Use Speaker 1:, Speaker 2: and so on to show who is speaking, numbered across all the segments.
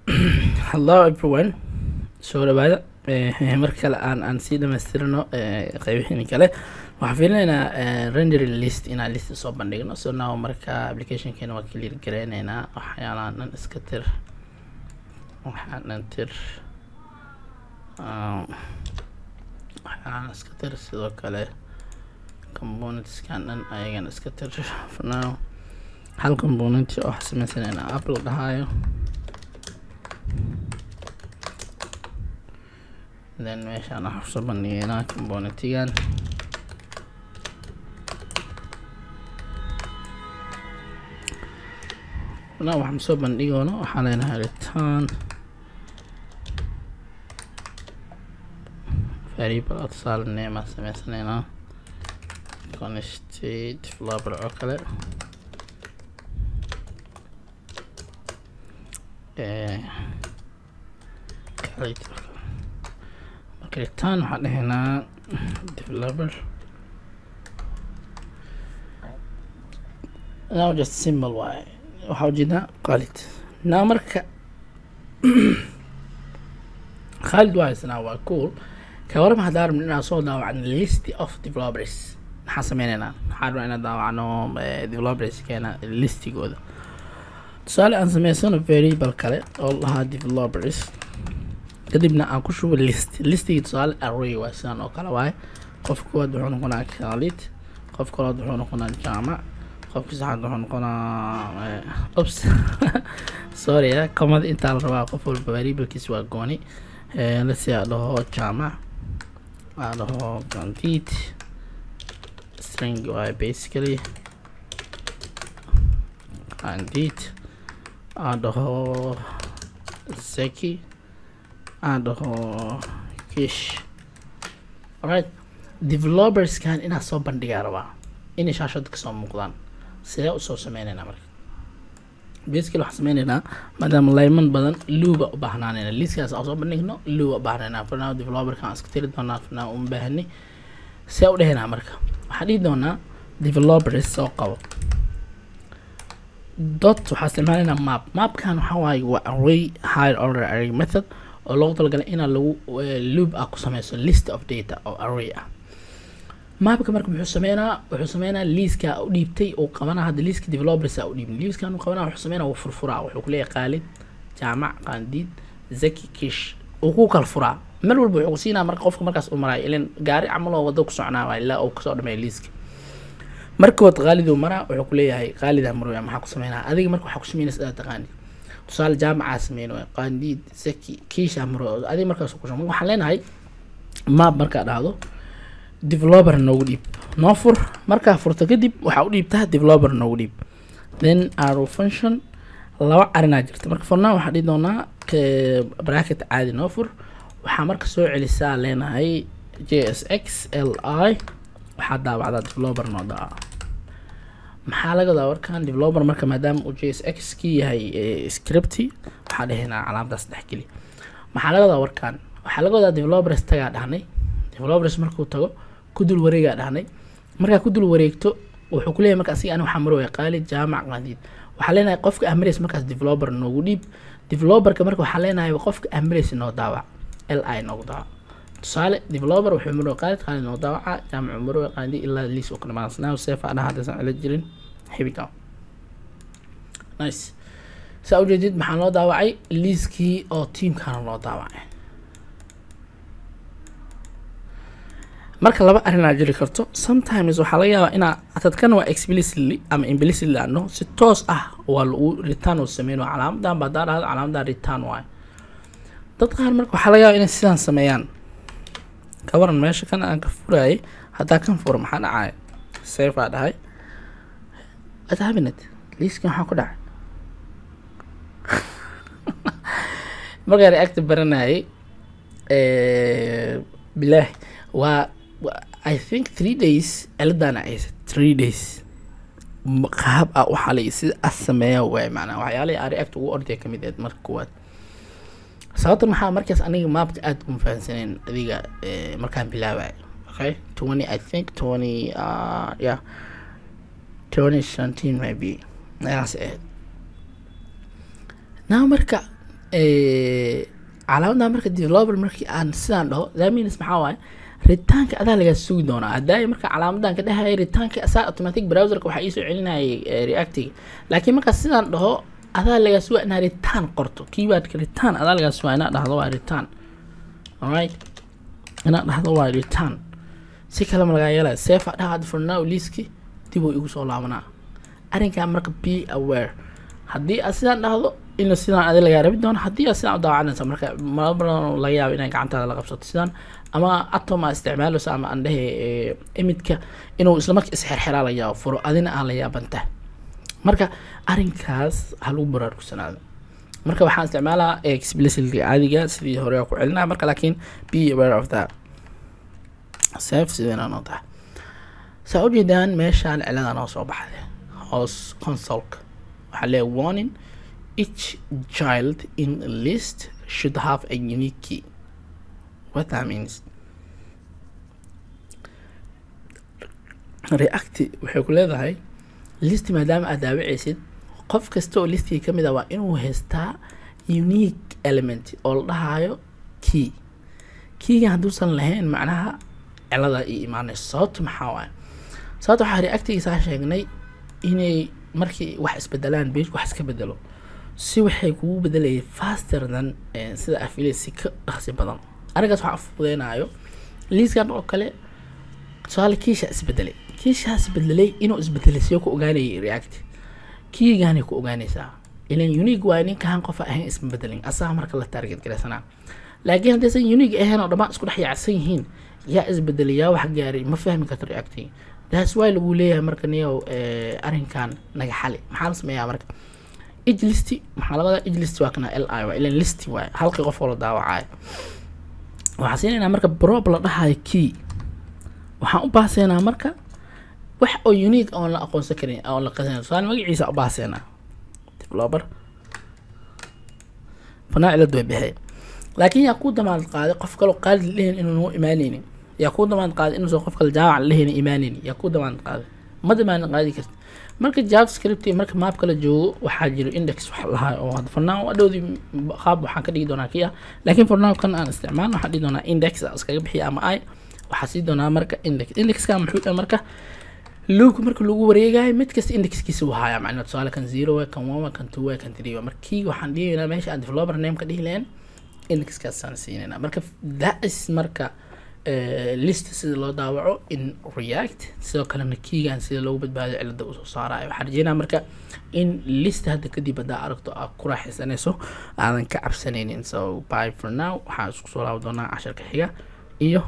Speaker 1: Hello everyone. Soo dhawaada mar kale aan sii dhamaystirno qaybihii kale. Waxaan fiilaynaa rendering list inaan list soo bandhigno. So now marka application-keena waa clear gareynaynaa waxyaalaan iska tir waxaan iska tir sidoo kale components-kan dhan ayagana iska tir for now. hal component oo sameysanaynaa upload dhahayo, then meeshaan waxaan soo bandhigaynaa component-gan waxaan soo bandhigoona waxaan leenahay return variable oo tusaale name aan sameysanaynaa constate developer oo kale return waxaan dhahaynaa developer. now just simple way waxaa ujeedaa Khalid. now marka Khalid waa isna waa cool ka waran maxaa daarmin inaan soo daawacno list of developers. maxaa sameynaynaa waxaan rabaa inaan daawacno developers keena listigooda. tusaale aan sameysano variable kale oo lahaa developers, kadibna aan ku shubo listigi tusaale array waa sidaan oo kale waaye. qofka koowaad wuxuu noqonaa Khalid, qofka labaad wuxuu noqonaa Jaamac, qofka saddexaad wuxuu noqonaa oops sorry komad intaa la rabaa qof walba variablekiis waa gooni. let's say aan dhaho Jaamac, aan dhaho Candid, string waaye basically Candid, aan dhaho Zeki, aan dhaho Kish. alright, developers kan inaa soo bandhigaa rabaa inay shaashada kasoo muuqdaan. sidee usoo sameynaynaa marka? basically waxaan sameynaynaa maadaama layman badan luuba u baahnaanayna liskaas aan soo bandhigno luuba u baahnaynaa. for now developerkan iska tiri doonaa, for now uma baahani. sidee u dhehaynaa marka? waxaan dhihi doonaa developers soo qabo dot waxaa isticmaalaynaa mapkan waxaa waaye waa array higher order array method oo loogu talagalay inaa lagu loop ah ku sameyso list of data oo array ah. mapka marka wuxuu sameynaa liska u dhiibtay oo qabanaa hadda liska developers u dhiibin liskan uu qabanaa wuxuu sameynaa wuu furfuraa. wuxuu ku leeyahay Khalid, Jaamac, Candid, Zeki, Kish uu ku kala furaa. meel walba wuxuu siinaa marka qofka markaas uu marayo ileen gaari camal oo wado ku soconaa ilaa uu kasoo dhameeyo liska. markood Khalid uu maraa wuxuu ku leeyahay Khalid amroya maxaa ku sameynaa adiga marka waxaa ku sameynaysaa taqaani. tusaale Jaamac sameeyno Candid, Zeki, Kish amro adiga markaas ku sameeyno. waxaan leenahay map marka dhahdo developer noogu dhiib noo fur. markaa furto kadib waxaa u dhiibtaa developer noogu dhiib, then arrow function laba arinaa jirta. marka for now waxaan dhihi doonaa bracket caadi noo fur. waxaa marka soo celisaa leenahay JSX li waxaa daawacdaa developer noo daa. maxaa laga wadaa warkan developer marka maadaama uu JSX ki yahay scripti waxaa dhahaynaa calaamadaas dhexgeli. maxaa laga wadaa warkan? waxaa laga wadaa developers tagaa dhahnay. developers markuu tago ku dul wareegaa dhahnay. markaa ku dul wareegto wuxuu ku leeyahay marka asiga ani waxaa maraya Khalid, Jaamac, Candid. waxaa leenahay qofka amrays markaas developer noogu dhiib. developerka marka waxaa leenahay qofka amrays noo daawac li noogu daawac. tusaale developer wuxuu maraya Khalid, Khalid noo daawaca, Jaamac maraya Candid ilaa list oo kale now save ana hadda san cila jirin. here we go. nice. saa ujeedid maxaa loo daawacay liskii oo teamkana loo daawacay. marka laba arinaa jiri karto. sometimes waxaa laga yaabaa inaa atadkana waa explicitly ama implicitly ano si toos ah waa lagu return oo sameyno calaamadan baa daadhahda calaamadan return waaye. dad qaar marka waxaa laga yaabaa inay sidaan sameeyaan. ka waran meesha kan aan ka furayay haddaa kan furo maxaa dhacaya? save aa dhahay adhabinet liskan waxaa ku dhacay markaa react baranayay bilaahi waa I think 3 days ciladana ay 3 days qaab ah waxa la sida sameeyo way macnaa waxyaalaha aan react ugu orday kamid ah marka koowaad. sababta maxaa markaas aniga mapka aad ku fahansaneen adiga markaan bilaabay. okay 20 I think 20 yeah 2017 maybe. now marka calaamada marka developer markii aan sidaan dhaho that means maxaa waaye ritaanka adaa laga sugi doonaa haddaa marka calaamadan ka dhahay ritaanka asaa automatic browserka waxa ii soo celinayay reactiga laakiin marka sidaan dhaho adaa laga sugaa inaad return qorto keywordka return adaa laga sugaa inaad dhahdo waa return alright inaad dhahdo waa return si kale ma laga yeelaa save dhahad for now liski dib uu igu soo laabanaa arrinkaa marka be aware haddii aad sidaan dhahdo in sidaan adi laga rabi doono haddii aad sidaan u daawacanaysa marka malabadan laga yaabo inay gacantaada la qabsato sidaan ama atoma isticmaalayso ama aan dhahe imidka inuu isla marka isxirxiraa la yaabo furo adina aan la yaabanta marka arrinkaas ha lagu baraarugsanaado marka waxaan isticmaalaa explicitly caadiga sidii hore ku celinaa marka laakiin be aware of that save sideen aan tahay saa u jeedaan meeshaan cilada noo soo baxday hoos console waxaa leeyahay warning each child in a list should have a unique key. What that means? React waxay ku leedahay list maadaama aad daawacaysid qof kasta oo listiga ka mid ah waa inuu haystaa unique element oo la dhahayo key. Keyga hadduusan lahayn macnaha cilada ay imaanayso sababta maxaa waaye sababta waxaa reactigiisa sheegnay inay markii wax isbedelaan page wax iska bedelo si waxay kugu bedelayay faster than sida affiliate si ka dhaqsi badan arigaas waxa fududeenaayo liiskan oo kale su'aal kiisha isbedelay inuu isbedelay si ku ogaanay react kiigaani ku ogaanaysaa ilan unique waa ninkan qof ahayn isbedelin asaa marka la target gareysana laakiin haddii san unique ahayn oo dhamaan isku dhex yaacsan yihiin yaa isbedelayaa wax gaaray ma fahmi karto reacti that's why lagu leeyahay marka niyow arrinkan naga xali maxaa la sameeyaa marka each list maxaa laga each list waa kana li waa ilan list waa halka qof oo la daawacay waxaan siinayna marka prop la dhahay key waxaan u baaseynaa marka wax oo unique oo la aqoonsan karin oo la qasan soo magaciisa u baaseynaa developer fanaa ila doobihay laakiin yaa ku damaad qaaday qof kale oo qaali leeyahay inuu imaanaynin yaa ku damaad qaaday inuu soo qof kale jaawac leeyahay imaanaynin yaa ku damaad qaaday ma damaad qaadi kartid marka javascript marka map kala joogo waxaa jiro index wax lahaa oo hadda fanaa wadhoodii qaab waxaan ka dhigi doonaa kiya laakiin fanaa kan aan isticmaalno waxaan dhigi doonaa index iskaga bixiya ama ay waxaa sii doonaa marka indexka muxuu yahay marka loop marka lagu wareegayo mid kasta indexkiisa uu hayaa macnaheedu tusaale kan 0 kan 1 kan 2 kan 3 markii waxaan dhigaynaa meesha aan developer name ka dhigi lahayn indexkaas aan siinayna marka that is marka list sida loo daawaco in react sidoo kalena keygan sida loogu badbaadiyo cilada uu soo saarayo waxaan rajeynaa marka in list hadda kadib hadaa aragto aad ku raaxaysanayso aadan ka cabsanaynin so bye for now waxaan isku soo laaban doonaa casharka xiga iyo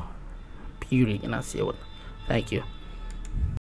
Speaker 1: beauty inaan sii wadno thank you